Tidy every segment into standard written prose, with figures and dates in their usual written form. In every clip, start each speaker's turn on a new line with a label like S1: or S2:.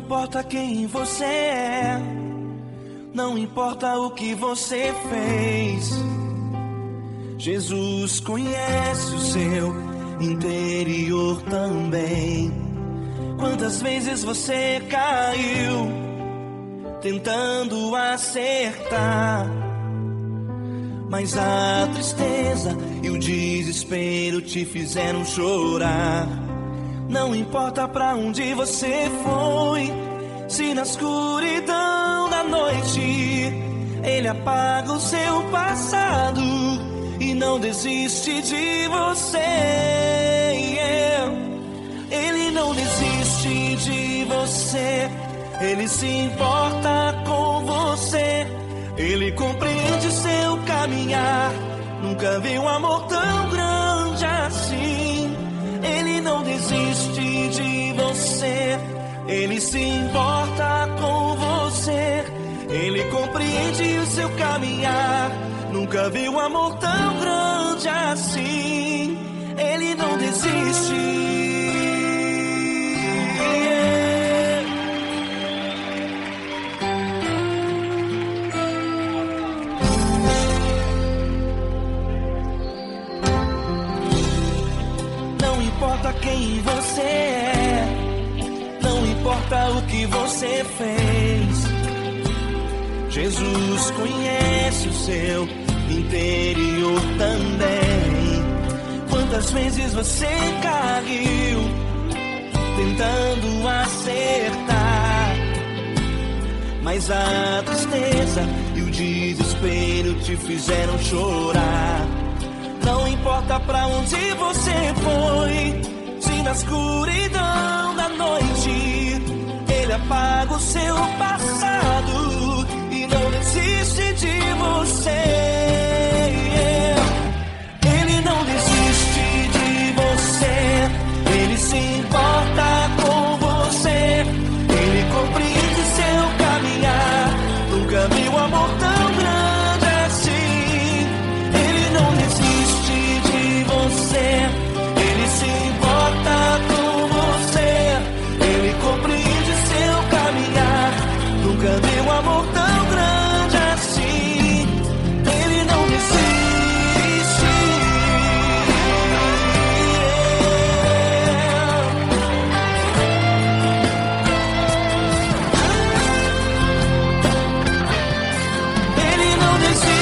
S1: importa quem você é, não importa o que você fez, Jesus conhece o seu interior também. Quantas vezes você caiu tentando acertar, mas a tristeza e o desespero te fizeram chorar. Não importa pra onde você foi, se na escuridão da noite Ele apaga o seu passado e não desiste de você. Ele não desiste de você, Ele se importa com você, Ele compreende seu caminhar. Nunca vi um amor tão grande assim. Ele não desiste de você, Ele se importa com você, Ele compreende o seu caminhar. Nunca vi um amor tão grande assim. Ele não desiste. Não importa quem você é, não importa o que você fez, Jesus conhece o seu interior também. Quantas vezes você caiu tentando acertar, mas a tristeza e o desespero te fizeram chorar. Não importa pra onde você foi, se na escuridão da noite Ele apaga o seu passado e não desiste de você. Ele não desiste de você, Ele se importa com você, Ele compreende seu caminhar. Nunca vi um amor tão grande assim. Ele não desiste de você, Ele se importa com você, Ele compreende seu caminhar. Nunca vi um amor tão grande assim. Ele não desiste. Ele não desiste.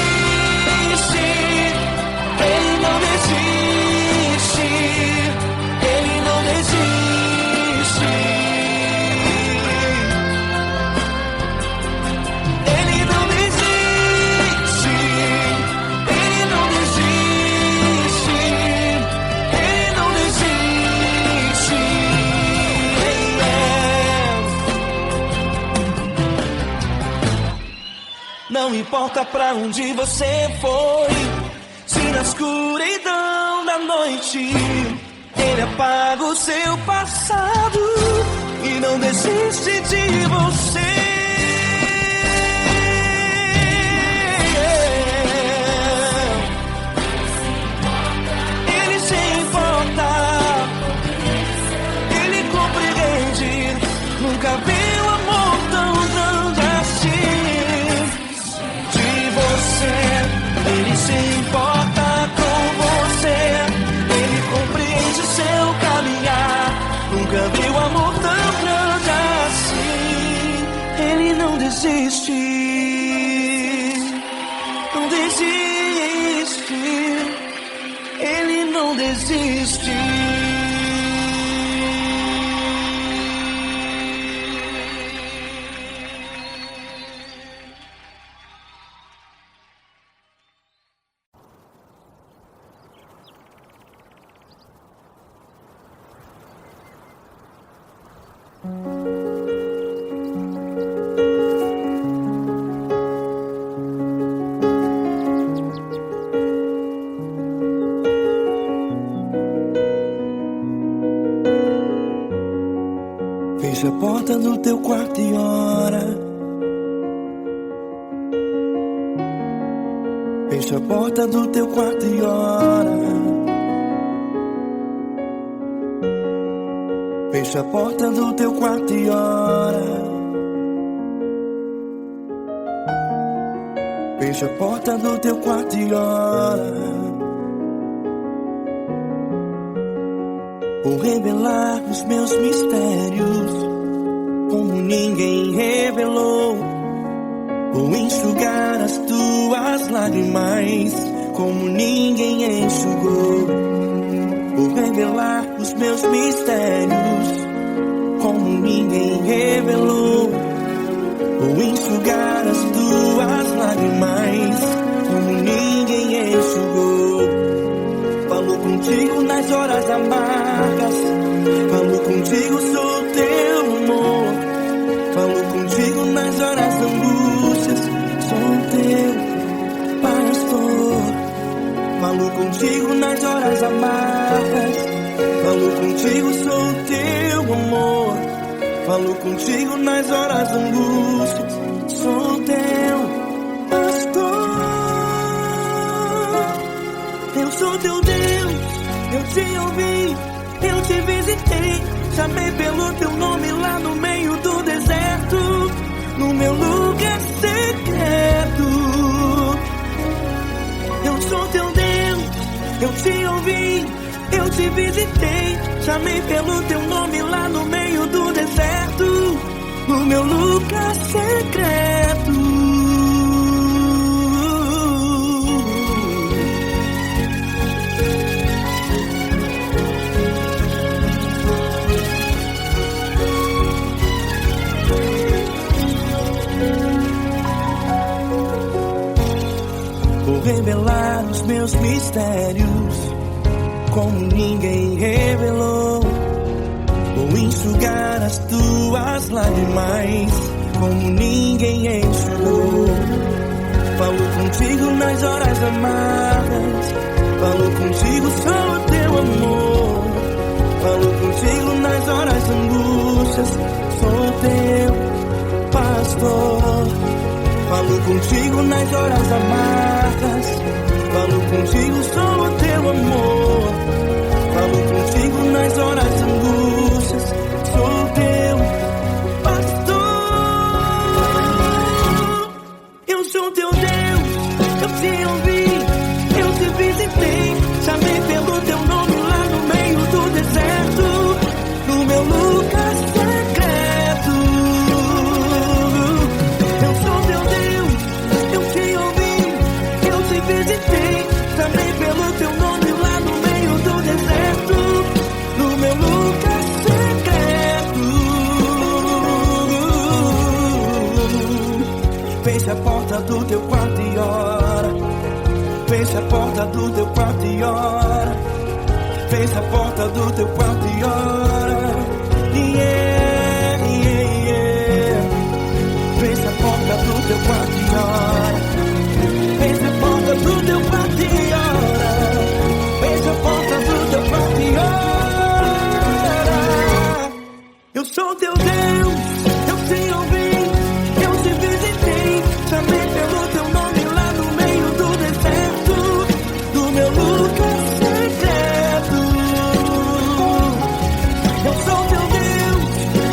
S1: Ele não desiste. Ele não desiste. Ele não desiste. Ele não desiste. Ele não desiste. Não importa pra onde você foi, se na escuridão da noite Ele apaga o seu passado e não desiste de você. Ele se importa, Ele compreende. Nunca vi um amor tão grande assim. De você, Ele se importa com você, Ele compreende seu caminhar. Nunca vi um amor tão grande assim. Ele não desiste, não desiste. Ele não desiste. Fecha a porta do teu quarto e ora. Fecha a porta do teu quarto e ora. Fecha a porta do teu quarto e ora. Fecha a porta do teu quarto e ora. Vou revelar os meus mistérios como ninguém revelou. Vou enxugar as tuas lágrimas como ninguém enxugou. Vou revelar os meus mistérios como ninguém revelou. Vou enxugar as tuas lágrimas como ninguém enxugou. Falo contigo nas horas amargas, falo contigo, sou teu amor. Falo contigo nas horas da angústias, sou teu pastor. Falo contigo nas horas amargas, falo contigo, sou teu amor. Falo contigo nas horas da angústias, sou teu pastor. Eu sou teu Deus, eu te ouvi, eu te visitei. Chamei pelo teu nome lá no meio do deserto, no meu lugar secreto. Eu sou teu Deus, eu te ouvi, eu te visitei. Chamei pelo teu nome lá no meio do deserto, no meu lugar secreto. Vou revelar os meus mistérios como ninguém revelou. Vou enxugar as tuas lágrimas como ninguém enxugou. Falo contigo nas horas amargas, falo contigo, sou teu amor. Falo contigo nas horas angústias, sou teu pastor. Falo contigo nas horas amargas, falo contigo, sou teu amor. Falo contigo nas horas angústias, sou teu pastor. Eu sou teu Deus, eu te ouvi, eu te visitei. Chamei pelo teu nome lá no meio do deserto, no meu lugar secreto. Eu sou teu Deus, eu te ouvi, eu te visitei. Chamei pelo teu nome lá no meio do deserto, no meu lugar secreto. Fecha a porta do teu quarto e ora. Fecha a porta do teu quarto e ora. Fecha a porta do teu quarto e ora. Yeah, yeah, yeah. Fecha a porta do teu quarto e ora. Fecha a porta do teu quarto e ora. Fecha a porta do teu quarto e ora. Eu sou teu Deus, eu te ouvi, eu te visitei. Chamei pelo teu nome lá no meio do deserto, do meu lugar secreto. Eu sou teu Deus,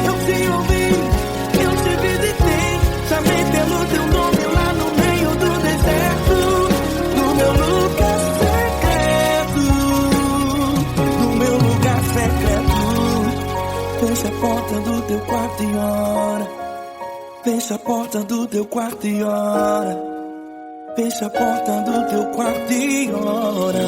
S1: eu te ouvi, eu te visitei. Chamei pelo teu nome lá no meio do deserto, no meu lugar secreto, no meu lugar secreto. Fecha a porta do teu quarto e ora. Fecha a porta do teu quarto e ora. Fecha a porta do teu quarto e ora.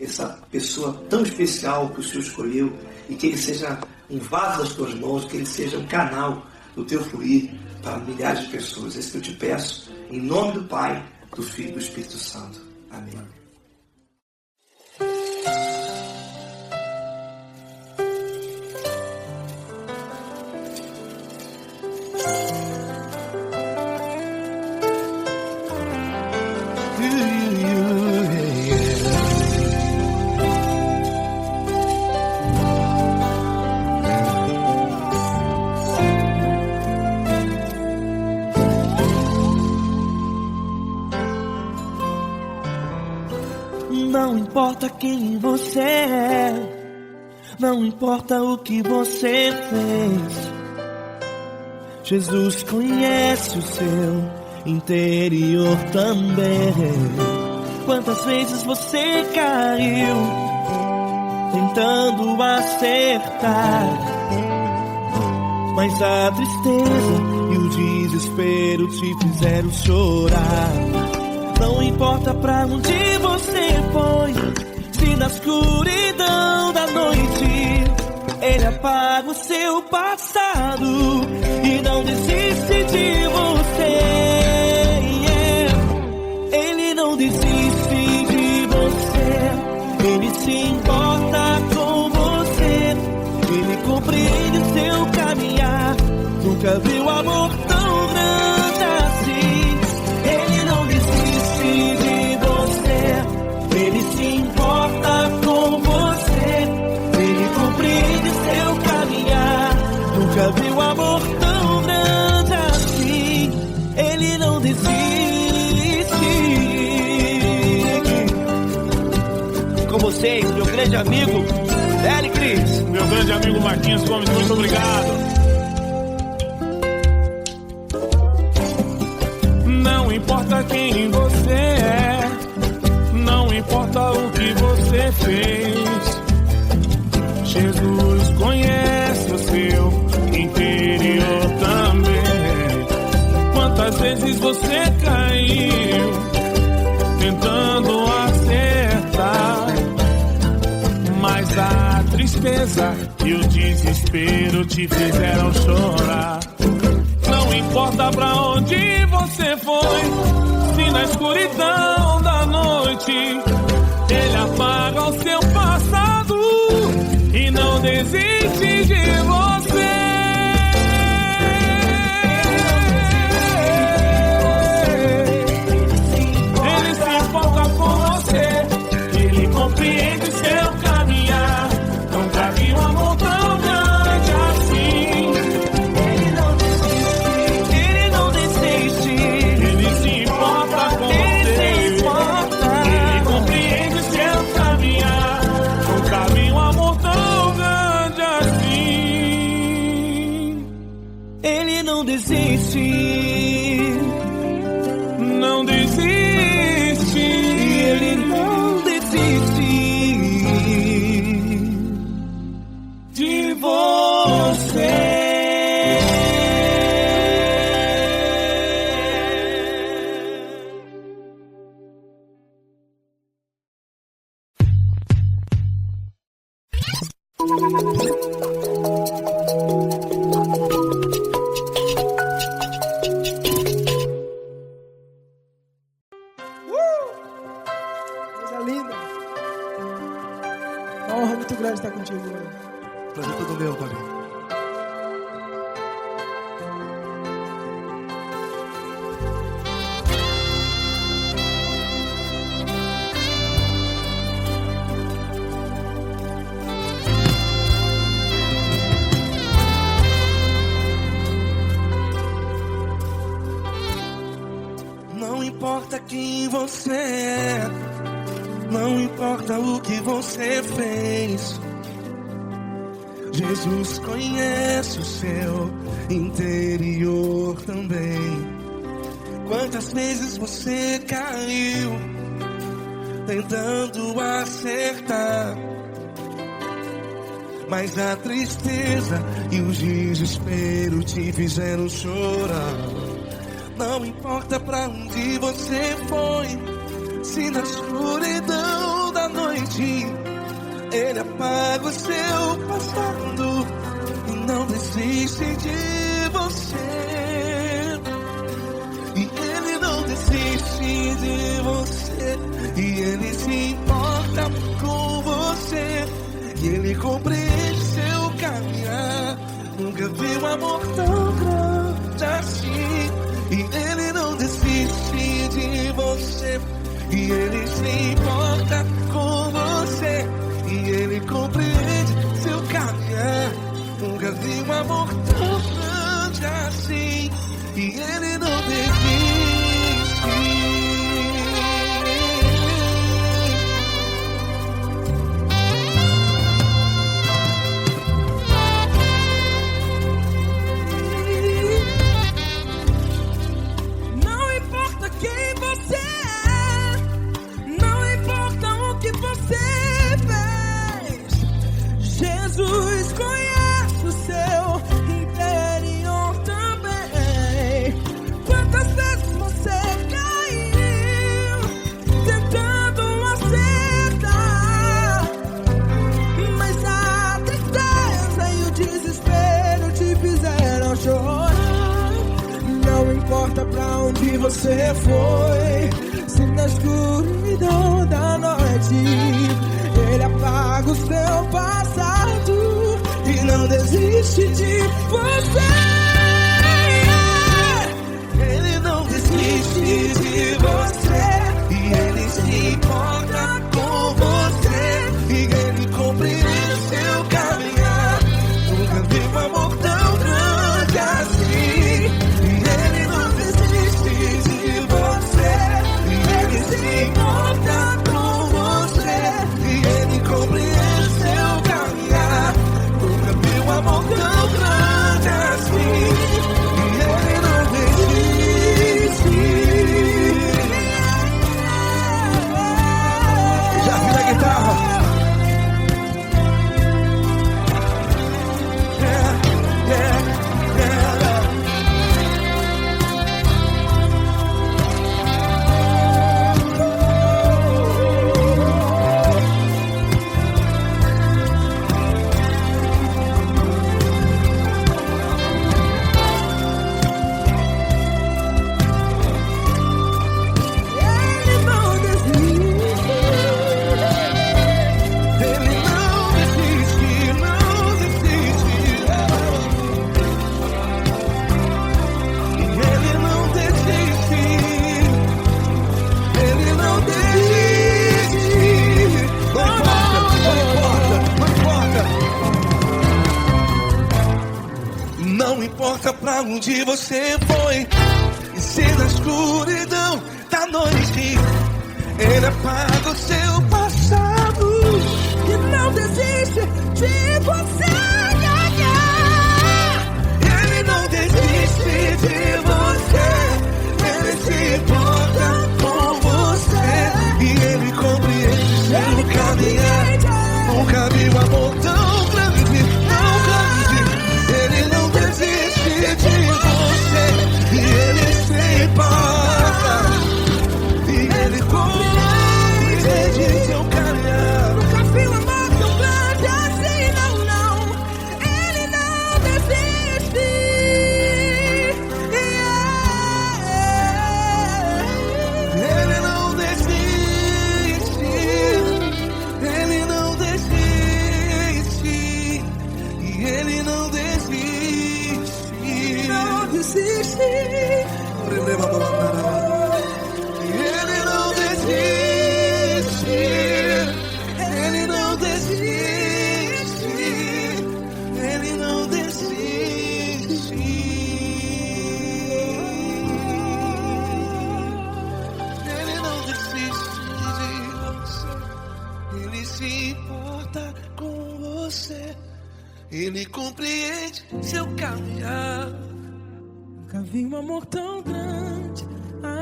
S2: Essa pessoa tão especial que o Senhor escolheu, e que ele seja um vaso das tuas mãos, que ele seja um canal do teu fluir para milhares de pessoas. É isso que eu te peço, em nome do Pai, do Filho e do Espírito Santo. Amém.
S1: Não importa quem você é, não importa o que você fez, Jesus conhece o seu interior também. Quantas vezes você caiu tentando acertar, mas a tristeza e o desespero te fizeram chorar. Não importa pra onde você foi, se na escuridão da noite Ele apaga o seu passado e não desiste de você. Ele não desiste de você, Ele se importa com você, Ele compreende o seu caminhar. Nunca viu amor tão grande assim. Ele não desiste de você, Ele se importa com você, Ele compreende seu caminhar. Nunca viu amor tão grande assim. Ele não desiste. Com vocês, meu grande amigo L. Cris.
S3: Meu grande amigo Marquinhos Gomes, muito obrigado. Não importa quem você é, não importa o que você fez, Jesus conhece o seu interior também. Quantas vezes você caiu tentando acertar, mas a tristeza e o desespero te fizeram chorar. Não importa pra onde você foi, se na escuridão da noite Ele apaga o seu passado e não desiste de você. Ele se importa com você, Ele compreende seu caminhar. Nunca vi um amor tão grande assim.
S1: Não desiste,
S3: não desiste,
S1: Ele não desiste de você.
S4: Estar contigo,
S2: prazer todo meu, Paulinho.
S1: Não importa quem você é, não importa o que você fez, Jesus conhece o seu interior também. Quantas vezes você caiu tentando acertar, mas a tristeza e o desespero te fizeram chorar. Não importa pra onde você foi, se na escuridão da noite Ele apaga o seu passado e não desiste de você. E Ele não desiste de você, e Ele se importa com você, e Ele compreende seu caminhar. Nunca vi um amor tão grande e Ele não desiste de você, e Ele se importa com você, e Ele compreende seu caminhar. Nunca vi um amor tão grande assim, e Ele não desiste.
S3: Jesus conhece o seu interior também. Quantas vezes você caiu tentando acertar, mas a tristeza e o desespero te fizeram chorar. Não importa pra onde você foi, se na escuridão da noite Ele apaga o seu passado e não desiste de você.
S1: Ele não desiste de você, e Ele se importa com você, e Ele compreende seu caminhar. Nunca vi um amor tão grande assim, e Ele não desiste de você, e Ele se importa com você, e Ele compreende seu caminhar. Nunca vi um amor tão grande assim, e Ele não desiste. Já vi a guitarra. Não importa pra onde você foi, e se na escuridão da noite Ele apaga o seu passado
S3: E não desiste de você.
S1: Ele não desiste de você, Ele se importa com você, e Ele compreende seu caminhar. Nunca vi um amor tão grande, tão grande. Ele não desiste de você, e Ele se importa, e Ele compreende seu caminhar.
S3: Nunca vi um amor tão grande assim, não, não. Ele não desiste.
S1: Ele não desiste, Ele não desiste, e Ele não desiste.
S3: Não desiste.
S1: Ele não desiste, Ele não desiste, Ele não desiste. Ele não desiste de você, Ele se importa com você, Ele compreende seu caminhar.
S3: Nunca vi um amor tão grande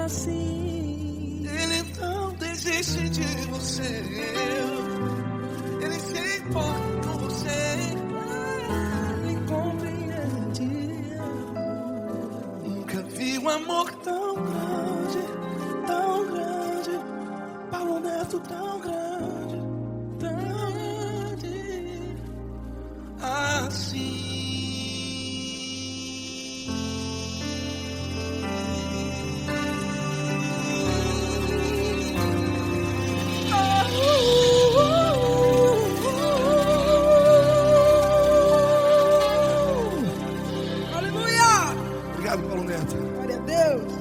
S3: assim.
S1: Ele não desiste de você, Ele se importa com você,
S3: Ele compreende.
S1: nunca vi um amor tão grande, tão grande. Paulo Neto tão grande, tão grande assim.
S3: Aleluia!
S1: Obrigado, Paulo Neto.
S3: Glória a
S4: Deus.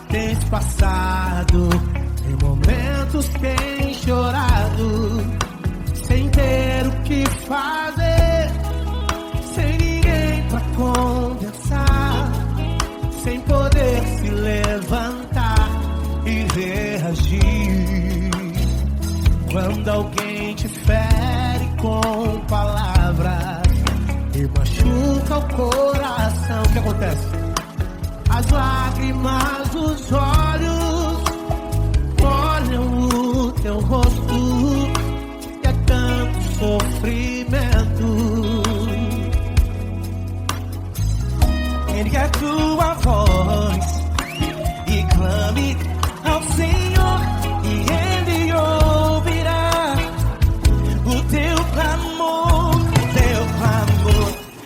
S1: Tens passado, em momentos tens chorado, sem ter o que fazer, sem ninguém pra conversar, sem poder se levantar e reagir. Quando alguém te fere com palavras e machuca o coração, o que acontece? As lágrimas dos olhos molham o teu rosto e é tanto sofrimento. Ergue a tua voz e clame ao Senhor e Ele ouvirá o teu clamor,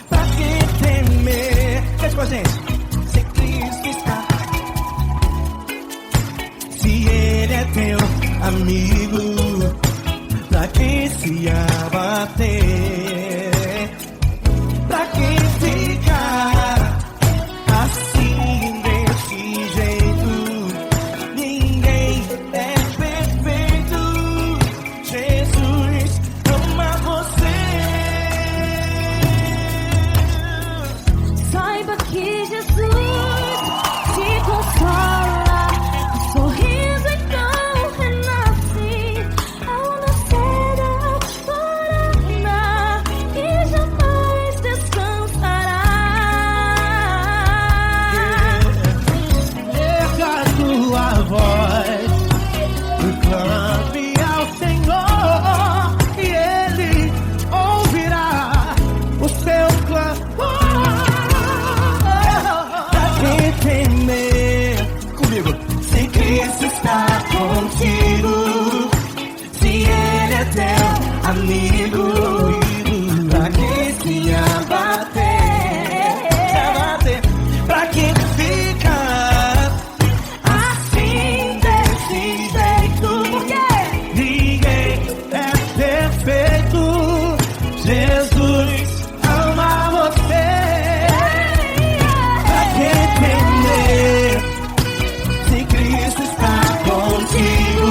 S1: pra que temer? Cante com a gente. Teu amigo, pra quem se abater, pra quem ficar assim desse jeito, ninguém é perfeito. Jesus ama você.
S5: Saiba que Jesus te consola, sorriso então.
S1: Amigo, pra quem se abater, pra quem fica assim desse jeito, porque ninguém é perfeito. Jesus ama você. Pra quem temer, se Cristo está contigo,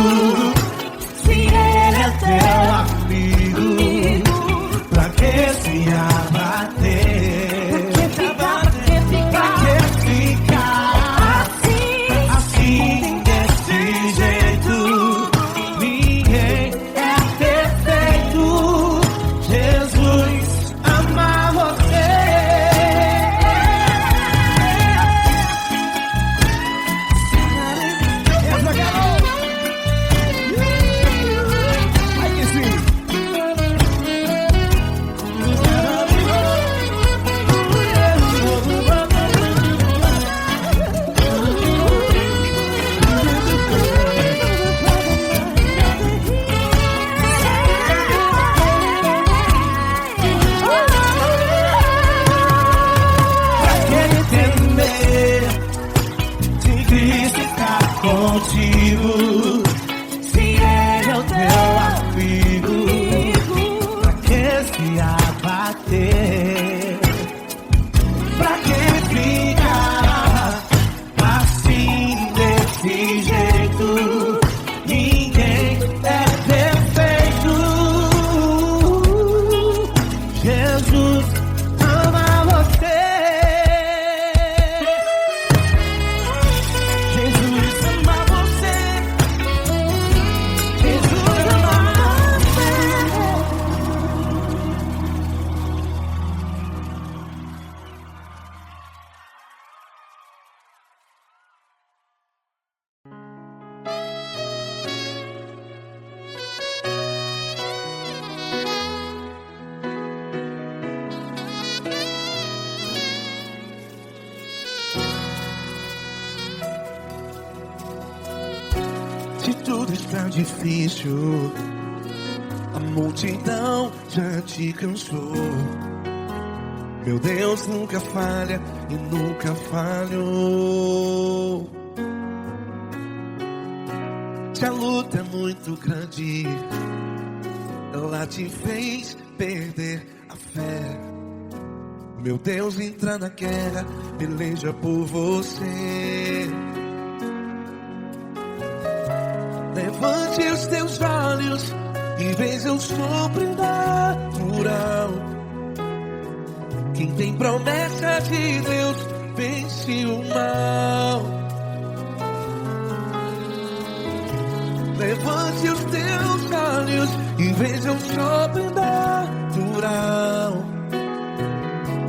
S1: se Ele é teu amigo, pra que se abater? Pra que ficar assim desse jeito? Ninguém é perfeito. Jesus ama você. Ai que sim. Contigo, se Ele é o teu amigo, pra que se abater? Pra que ficar assim desse jeito? Ninguém é perfeito. Jesus ama você. Jesus ama você. Se tudo está difícil, a multidão já te cansou. Meu Deus nunca falha e nunca falhou. Se a luta é muito grande, ela te fez perder a fé. Meu Deus entra na guerra, peleja por você. Levante os teus olhos e veja o sobrenatural. Quem tem promessa de Deus vence o mal. Levante os teus olhos e veja o sobrenatural.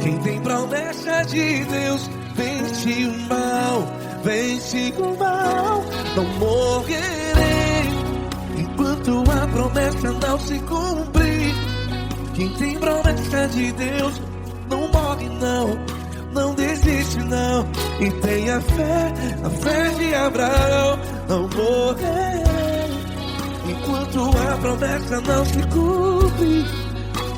S1: Quem tem promessa de Deus vence o mal. Vence o mal. Não morrerei enquanto a promessa não se cumprir. Quem tem promessa de Deus não morre não, não desiste não. E tenha fé, a fé de Abraão. Não morrerei enquanto a promessa não se cumpre.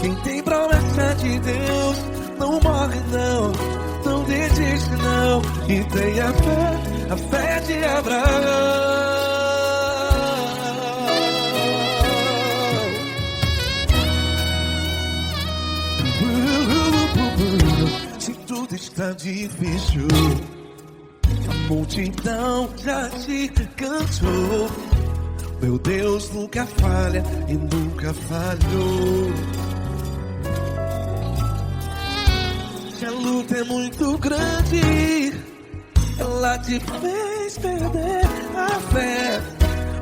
S1: Quem tem promessa de Deus não morre não, não desiste não. E tenha fé, a fé de Abraão. Se tudo está difícil, a multidão já te cansou. Meu Deus nunca falha e nunca falhou. Se a luta é muito grande, ela te fez perder a fé.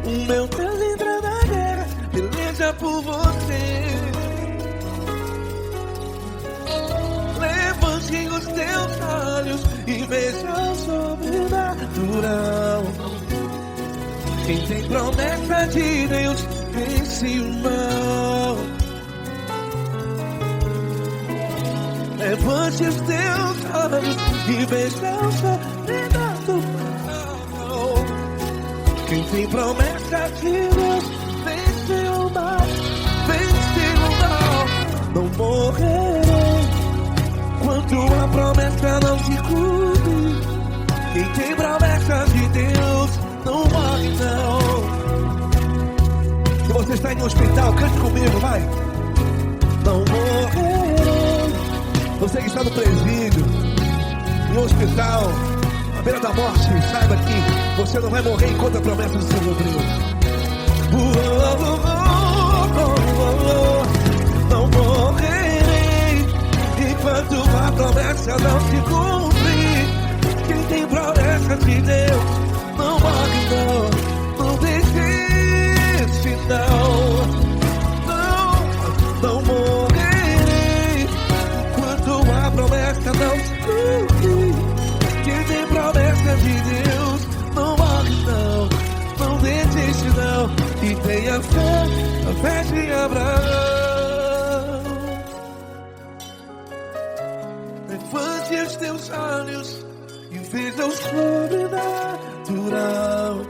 S1: O meu Deus entra na guerra, peleja por você. Levante os teus olhos e veja o sobrenatural. Quem tem promessa de Deus vence o mal. Levante os teus olhos e veja o sobrenatural. Quem tem promessa de Deus vence o mal. Vence o mal. Não morrerei enquanto a promessa não se cumpre. Quem tem promessa de Deus não morre não. Se você está em um hospital, cante comigo, vai. Não morrerei. Você que está no presídio, em um hospital, à beira da morte, saiba que você não vai morrer enquanto a promessa não se cumpriu. Não morrerei enquanto a promessa não se cumprir. Quem tem promessa de Deus não morre não, não desiste não. Não morrerei enquanto a promessa não se cumprir. Quem tem promessa de Deus não morre não, não desiste não. E tenha fé, a fé de Abraão. Levante os teus olhos e veja o sobrenatural.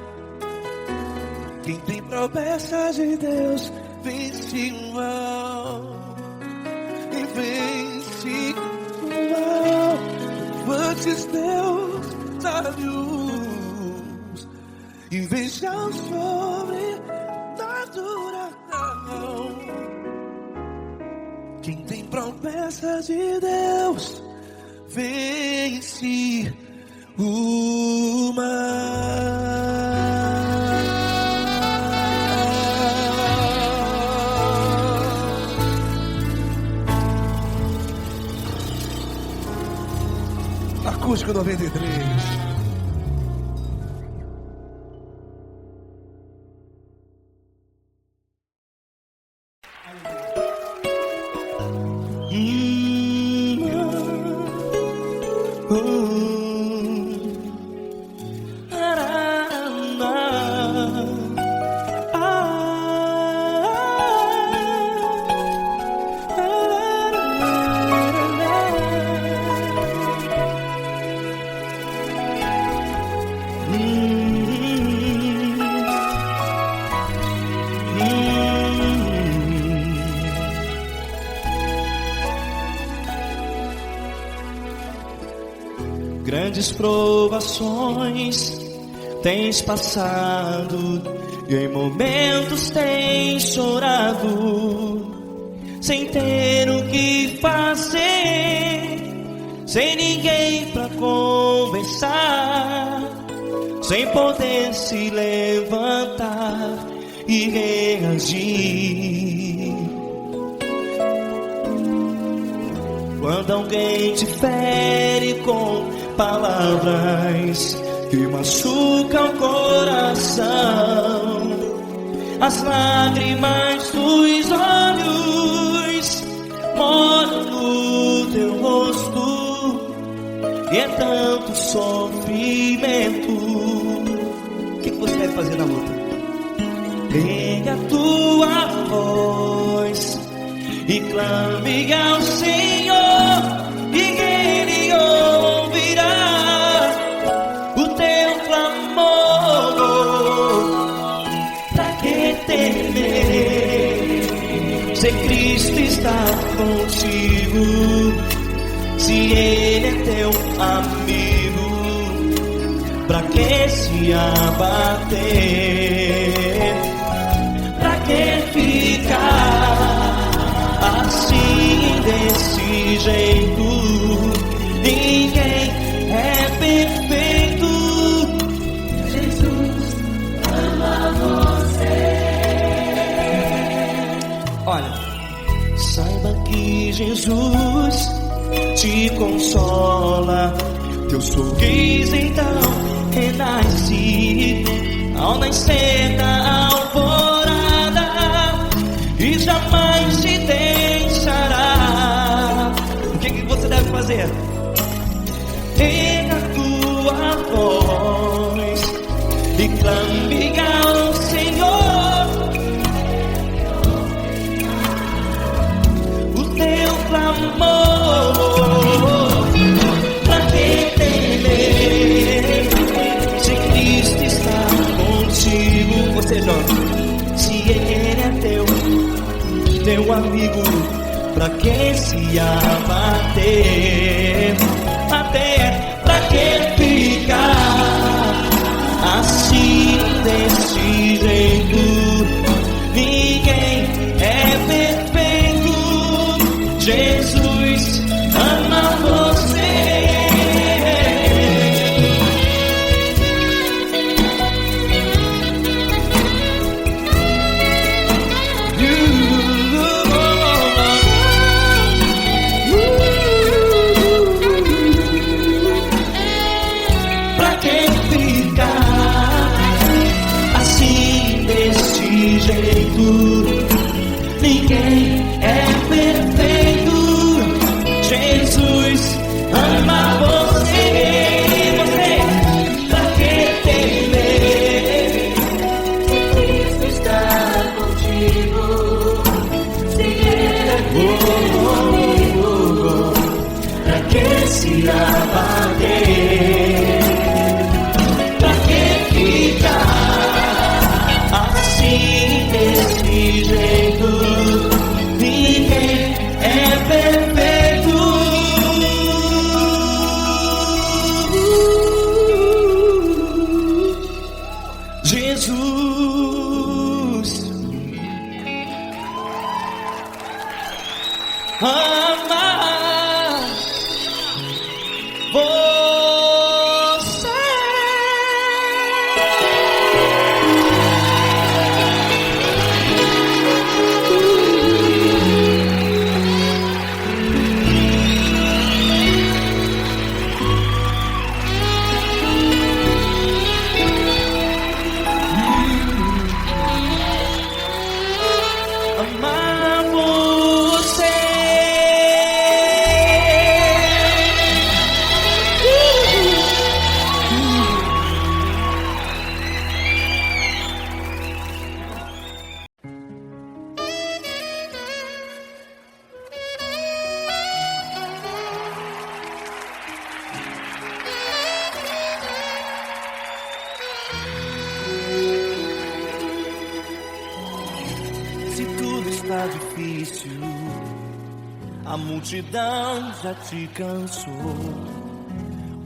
S1: Quem tem promessa de Deus vence o mal. E vence o mal. Levante os teus olhos e veja o sobrenatural. Quem tem promessa de Deus vence o mal. Acústico 93. grandes provações tens passado, e em momentos tens chorado, sem ter o que fazer, sem ninguém pra conversar, sem poder se levantar e reagir. Quando alguém te fere com palavras que machucam o coração, as lágrimas dos olhos moram no teu rosto, e é tanto sofrimento. O que você deve fazer na luta? Erga a tua voz e clame ao Senhor, e Ele ouvirá o teu clamor. Pra que temer, se Cristo está contigo, se Ele é teu amigo? Pra que se abater? Pra que ficar assim, desse jeito? Ninguém é perfeito. Jesus ama você. Olha, saiba que Jesus te consola, teu sorriso então renasce ao nascer da alvorada, e jamais te deixará. O que você deve fazer? Erga a tua voz e clame ao Senhor, o teu clamor. Pra que temer, se Cristo está contigo? Você jovem, se Ele é teu amigo, pra que se abater? Até pra que ficar assim, desse jeito? Ninguém é perfeito. Jesus ama você. Ninguém é perfeito. Jesus ama você. Você, pra que temer? Cristo está contigo. Se Ele é teu amigo, pra que se abater? Pra que ficar assim, desse jeito? Ninguém é perfeito. Jesus ama você. Está difícil, a multidão já te cansou.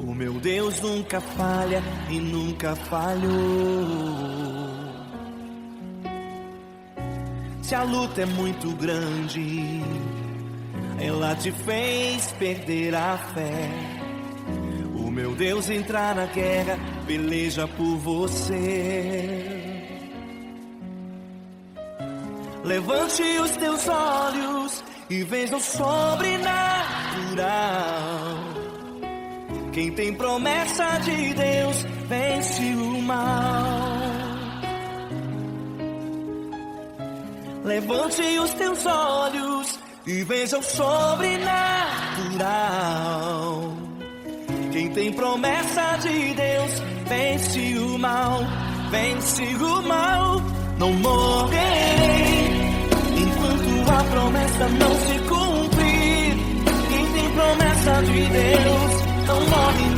S1: O meu Deus nunca falha e nunca falhou. Se a luta é muito grande, ela te fez perder a fé. O meu Deus entrar na guerra, peleja por você. Levante os teus olhos e veja o sobrenatural. Quem tem promessa de Deus vence o mal. Levante os teus olhos e veja o sobrenatural. Quem tem promessa de Deus vence o mal, vence o mal. Não morrerei enquanto a promessa não se cumprir. Quem tem promessa de Deus não morre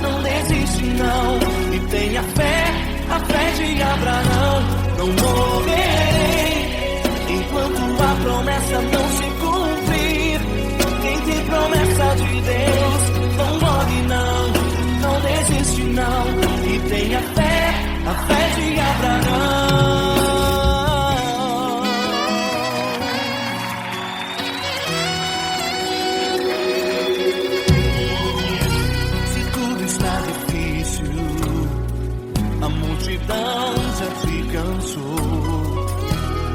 S1: não desiste não. E tenha fé, a fé de Abraão. Não morrerei enquanto a promessa não se cumprir. Quem tem promessa de Deus não morre não desiste não. E tenha fé, a fé de Abraão. Se tudo está difícil, a multidão já te cansou.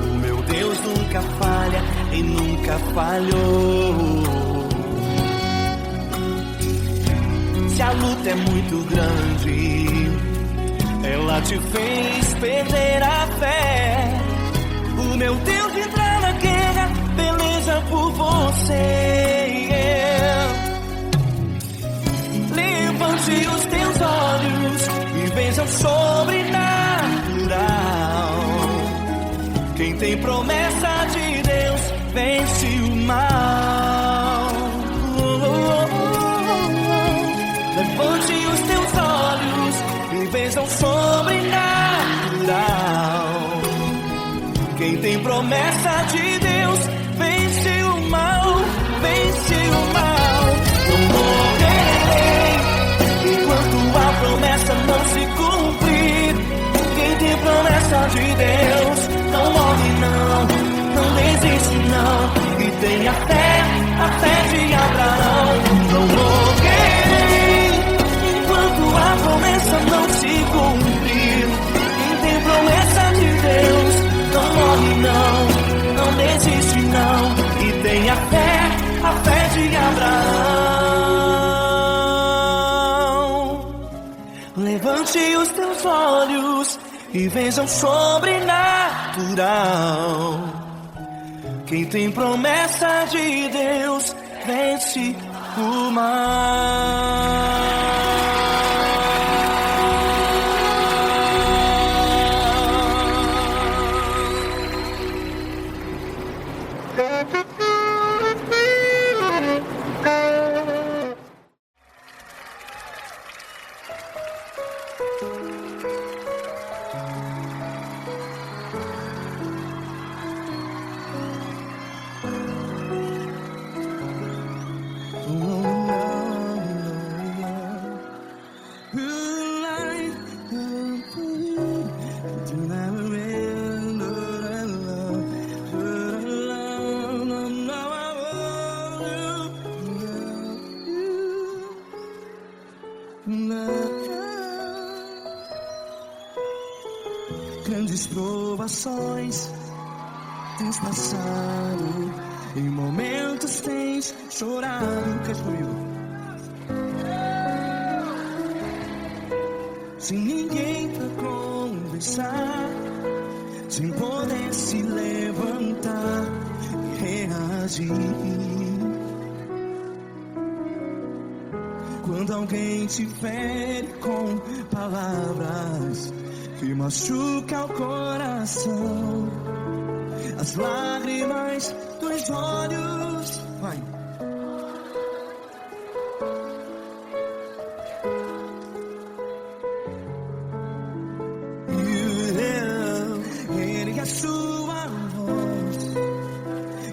S1: O meu Deus nunca falha e nunca falhou. Se a luta é muito grande, ela te fez perder a fé. O meu Deus entrar na guerra, peleja por você. Levante os teus olhos e veja o sobrenatural. Quem tem promessa de Deus vence o mal. Levante os teus olhos e veja o sobrenatural. Quem tem promessa de Deus vence o mal, vence o mal. Não morrerei enquanto a promessa não se cumprir. Quem tem promessa de Deus não morre não desiste não. E tenha fé, a fé de Abraão. Não morrerei enquanto a promessa não se cumprir. Quem tem promessa de Deus não morre não desiste não. E tenha fé, a fé de Abraão. Levante os teus olhos e veja o sobrenatural. Quem tem promessa de Deus vence o mal. Grandes provações tens passado, em momentos tens chorado. Cante comigo. Sem ninguém pra conversar, sem poder se levantar e reagir. Quando alguém te fere com palavras que machuca o coração, as lágrimas dos olhos, vai. Ergue a sua voz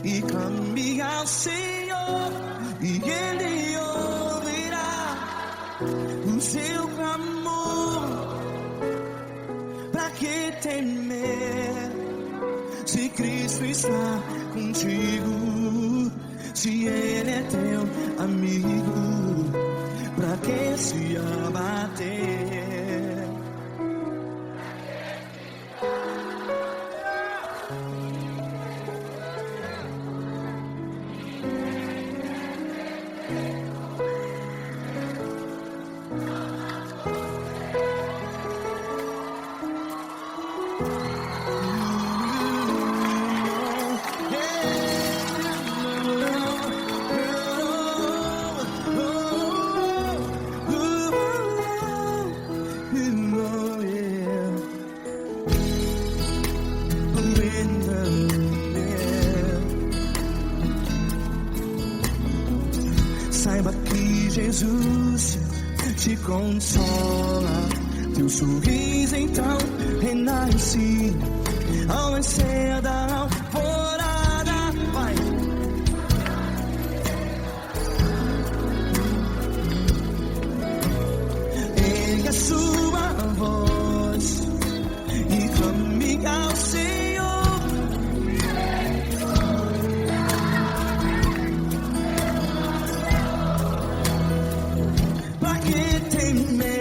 S1: e clame ao Senhor, e Ele ouvirá. que temer? Se Cristo está contigo, se Ele é teu amigo, pra que se abater? Saiba que Jesus te consola, teu sorriso então renasce ao nascer da alvorada. Vai. Ergue a sua voz e clame ao Senhor. Pra que temer?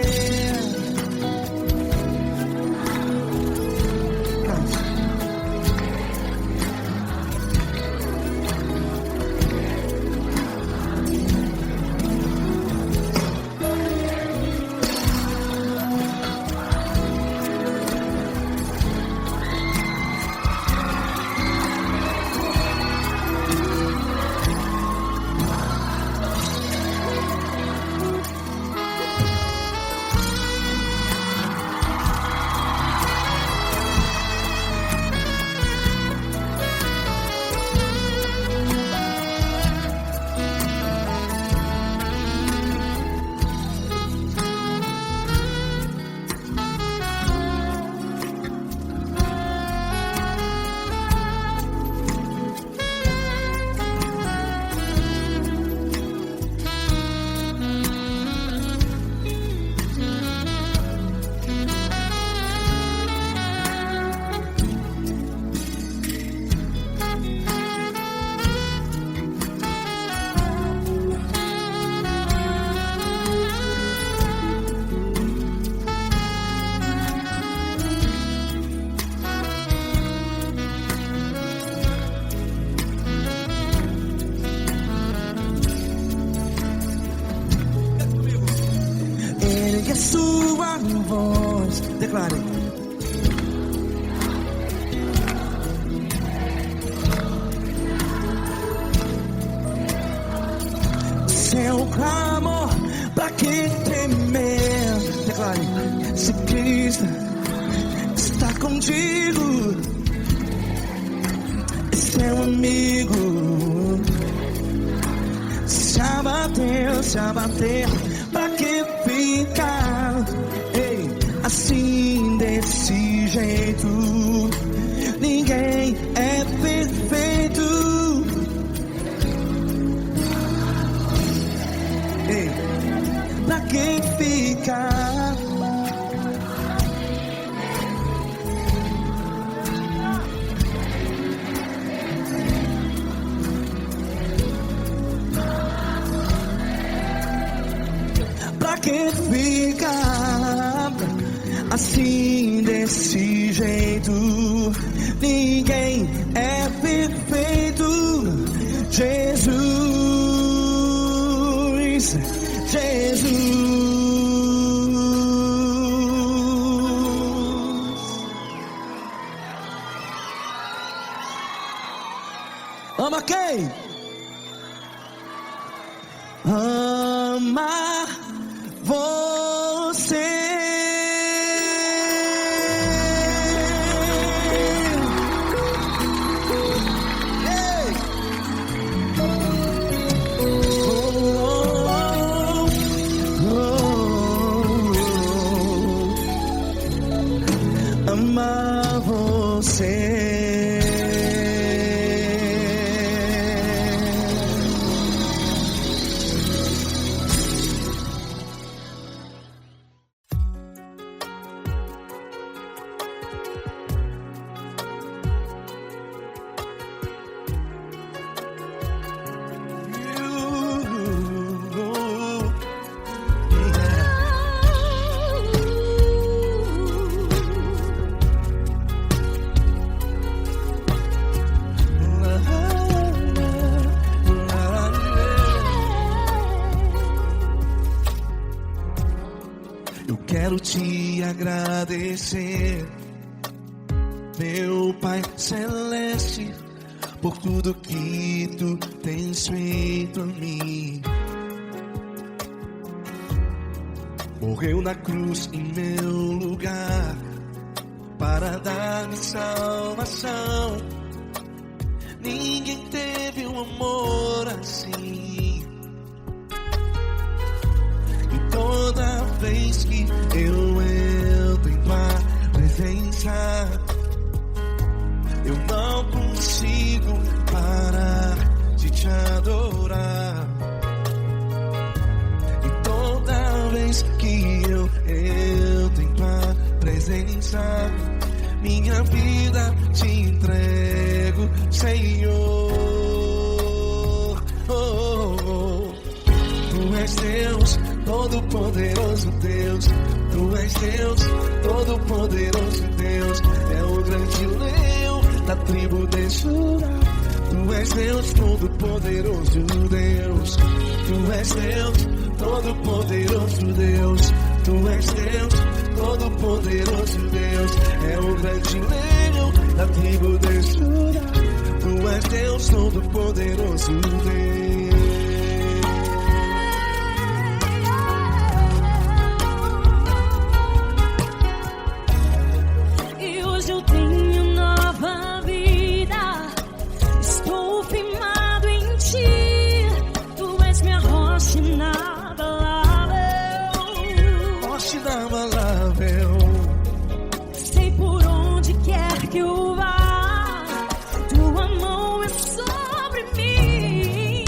S1: Ergue a sua voz, declare. Seu clamor, pra que temer? Declare. Se Cristo está contigo, é seu amigo. Se abater, pra que ficar? Ei, assim desse jeito, ninguém é perfeito. Ei, pra que ficar? Pra que ficar assim desse jeito? Ninguém é perfeito. Jesus, Jesus. Ama quem? Ama você. Ei. Ama você. te agradecer, meu Pai Celeste, por tudo que tu tens feito a mim. Morreu na cruz em meu lugar para dar-me salvação. Ninguém teve um amor assim. E toda vez que eu entro em tua presença, eu não consigo parar de te adorar. E toda vez que eu entro em tua presença, minha vida te entrego, Senhor. Tu és Deus, todo-poderoso Deus. Tu és Deus, todo-poderoso Deus. É o grande leão da tribo de Judá. Tu és Deus, todo-poderoso Deus. Tu és Deus, todo-poderoso Deus. Tu és Deus, todo-poderoso Deus. É o grande leão da tribo de Judá. Tu és Deus, todo-poderoso Deus.
S5: Sei por onde quer que eu vá, tua mão é sobre mim,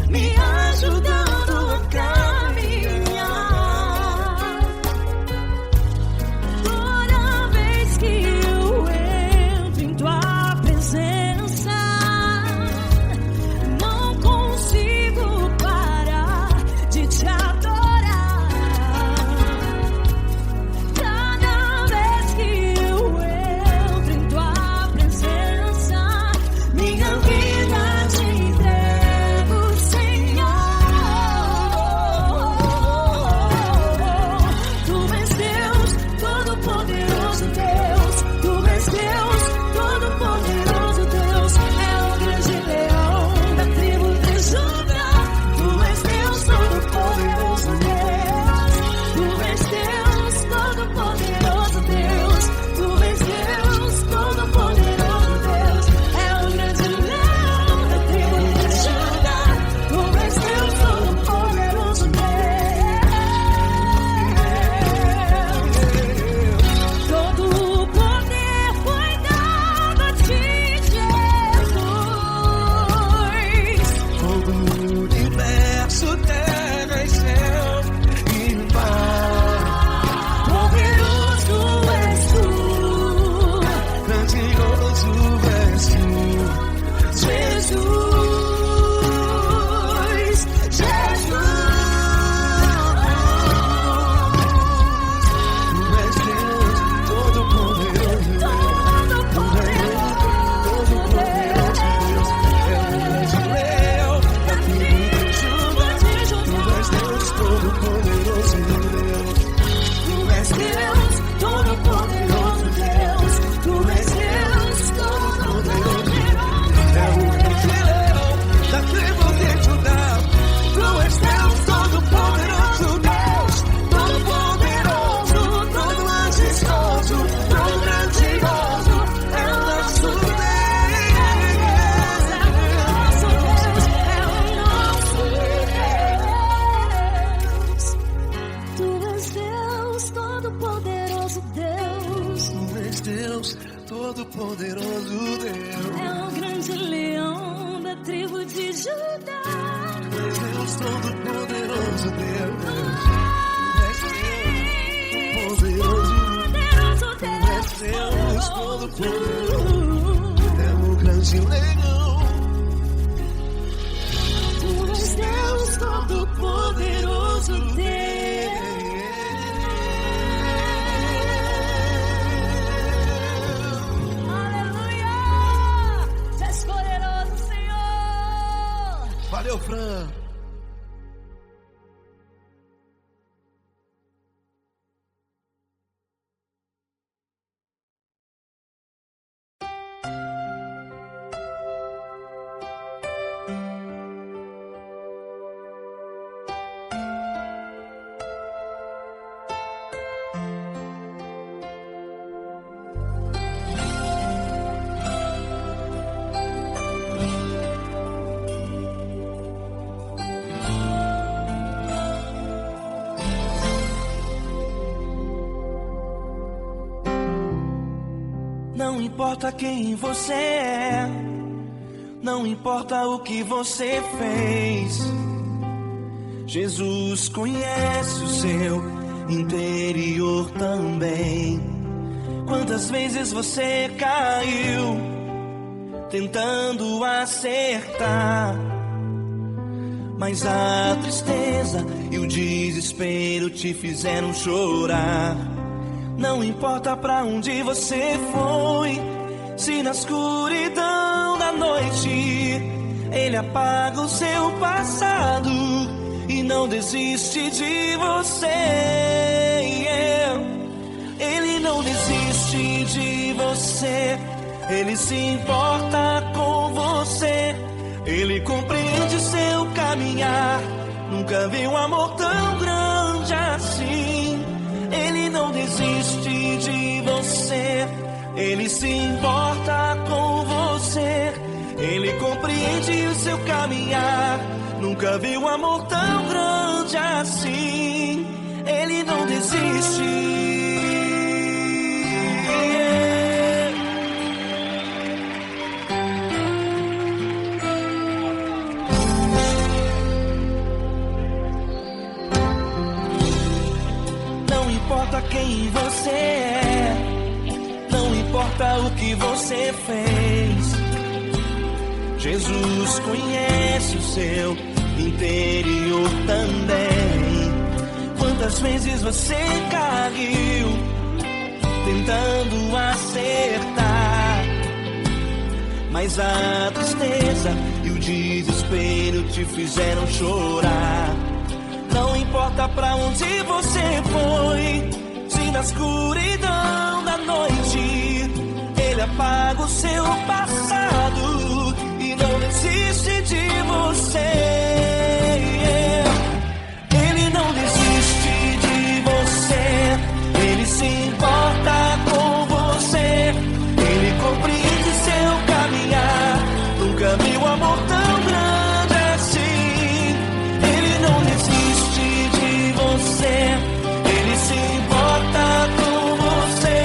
S5: me ajudando a caminhar. Toda vez que eu entro em tua presença, não consigo parar de te adorar.
S1: Todo-poderoso Deus.
S5: É o grande leão da tribo de Judá.
S1: Tu és Deus, todo-poderoso Deus. Tu és Deus, todo-poderoso. É o grande leão.
S5: Tu és Deus, todo-poderoso Deus.
S1: Valeu, Fran. Não importa quem você é, não importa o que você fez, Jesus conhece o seu interior também. Quantas vezes você caiu tentando acertar, mas a tristeza e o desespero te fizeram chorar. Não importa pra onde você foi, se na escuridão da noite Ele apaga o seu passado e não desiste de você. Ele não desiste de você, Ele se importa com você, Ele compreende seu caminhar. Nunca vi um amor tão grande assim. Ele não desiste de você, Ele se importa com você, Ele compreende o seu caminhar. Nunca vi um amor tão grande assim. Ele não desiste. Não importa quem você é, não importa o que você fez, Jesus conhece o seu interior também. Quantas vezes você caiu tentando acertar, mas a tristeza e o desespero te fizeram chorar. Não importa pra onde você foi, se na escuridão da noite Ele apaga o seu passado e não desiste de você. Ele não desiste de você, Ele se importa com você, Ele compreende seu caminhar. Nunca vi um amor tão grande assim. Ele não desiste de você, Ele se importa com você,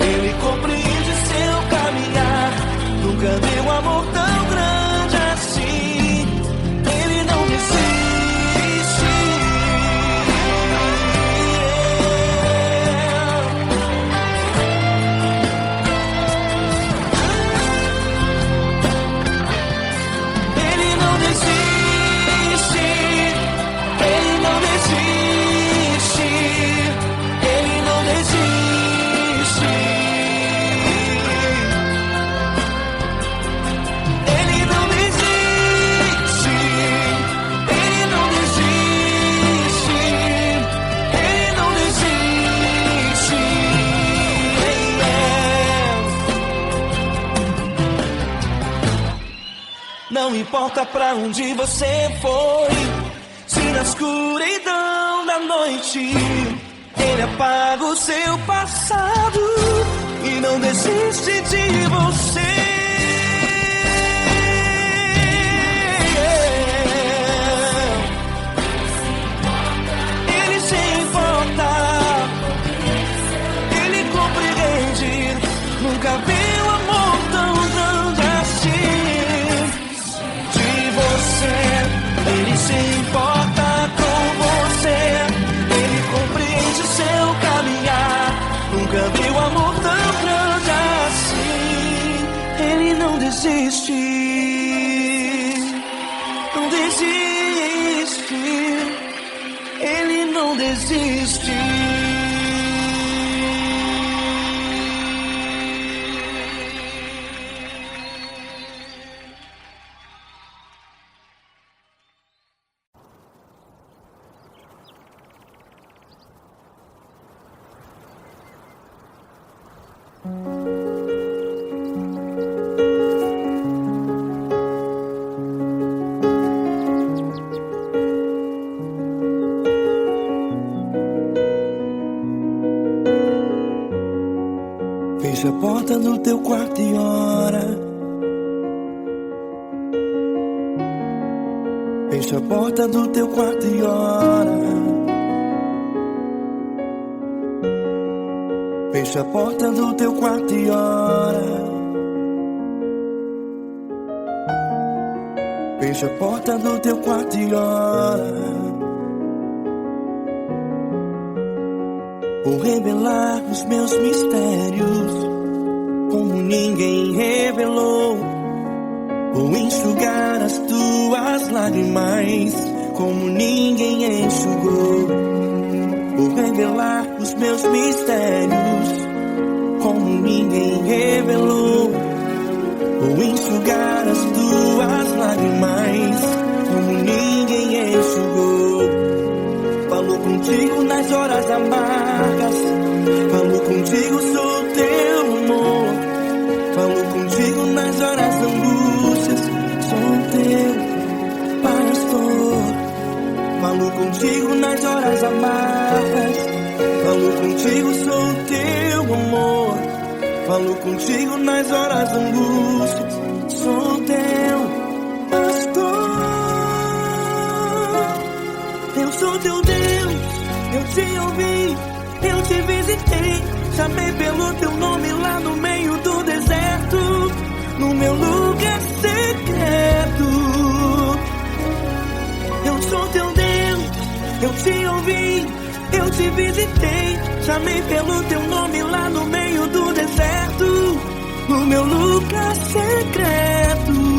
S1: Ele compreende seu caminhar. Nunca vi um amor tão grande assim. Ele não desiste. Ele não desiste. Ele não desiste. Ele não desiste. Ele não desiste. Ele não desiste. Ele não desiste. Não importa pra onde você foi, se na escuridão da noite Ele apaga o seu passado e não desiste de você. Ele se importa, Ele compreende. Nunca vi um amor tão grande assim. De você, Ele se importa com você, Ele compreende o seu caminhar. Nunca vi um amor tão grande assim. Ele não desiste, não desiste. Ele não desiste. Fecha a porta do teu quarto e ora. Fecha a porta do teu quarto e ora. Fecha a porta do teu quarto e ora. Fecha a porta do teu quarto e ora. Vou revelar os meus mistérios como ninguém revelou. Vou enxugar as tuas lágrimas como ninguém enxugou. Vou revelar os meus mistérios como ninguém revelou. Vou enxugar as tuas lágrimas como ninguém enxugou. Falo contigo nas horas amargas, falo contigo, sou teu amor. Falo contigo nas horas angústias, sou teu pastor. Falo contigo nas horas amargas, falo contigo, sou teu amor. Falo contigo nas horas angústias, sou teu pastor. Eu sou teu Deus, eu te ouvi, eu te visitei. Chamei pelo teu nome lá no meio do deserto, no meu lugar secreto. Eu sou teu Deus, eu te ouvi, eu te visitei. Chamei pelo teu nome lá no meio do deserto, no meu lugar secreto.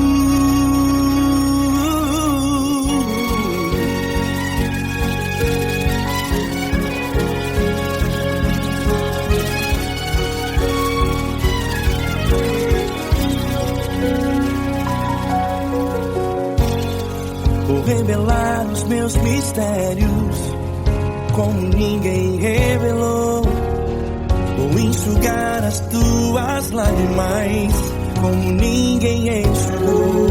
S1: Vou revelar os meus mistérios como ninguém revelou. Vou enxugar as tuas lágrimas como ninguém enxugou.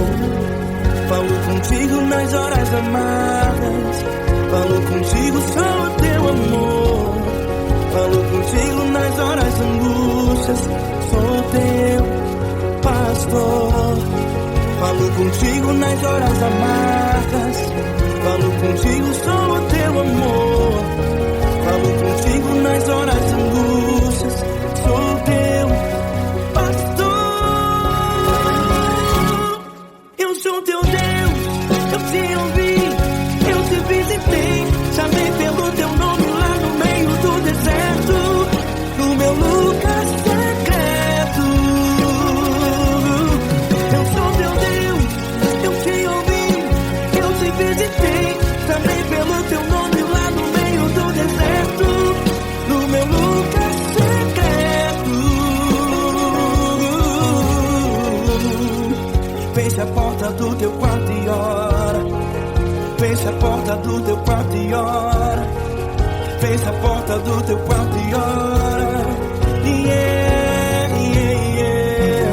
S1: Falo contigo nas horas amargas, falo contigo, sou teu amor. Falo contigo nas horas angústias, sou teu pastor. Falo contigo nas horas amargas, falo contigo, sou teu amor. Falo contigo nas horas angústias, sou teu pastor. Eu sou teu Deus, eu te ouvi, eu te visitei. Chamei pelo teu nome lá no meio do deserto, no meu lugar secreto. Eu sou teu Deus, eu te ouvi, eu te visitei. Chamei pelo teu nome lá no meio do deserto, no meu lugar secreto. Fecha a porta do teu quarto e ora. Fecha a porta do teu quarto e ora. Fecha a porta do teu quarto e ora. Yeah, yeah, yeah.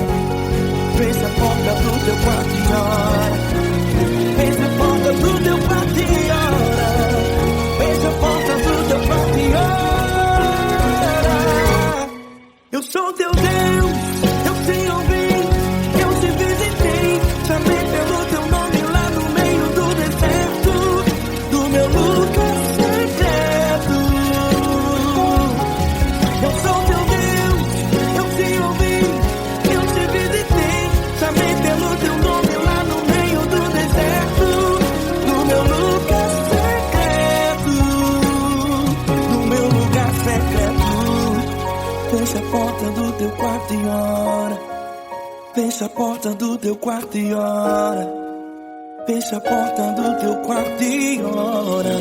S1: Fecha a porta do teu quarto e ora. Fecha a porta do teu quarto e ora. Fecha a porta do teu quarto e ora. Eu sou teu Deus, eu te ouvi, eu te visitei. Chamei pelo teu nome lá no meio do deserto, do meu lugar secreto. Eu sou teu Deus, eu te ouvi, eu te visitei. Chamei pelo teu nome lá no meio do deserto, no meu lugar secreto, no meu lugar secreto. Fecha a porta do teu quarto e ora. Fecha a porta do teu quarto e ora. Fecha a porta do teu quarto e ora.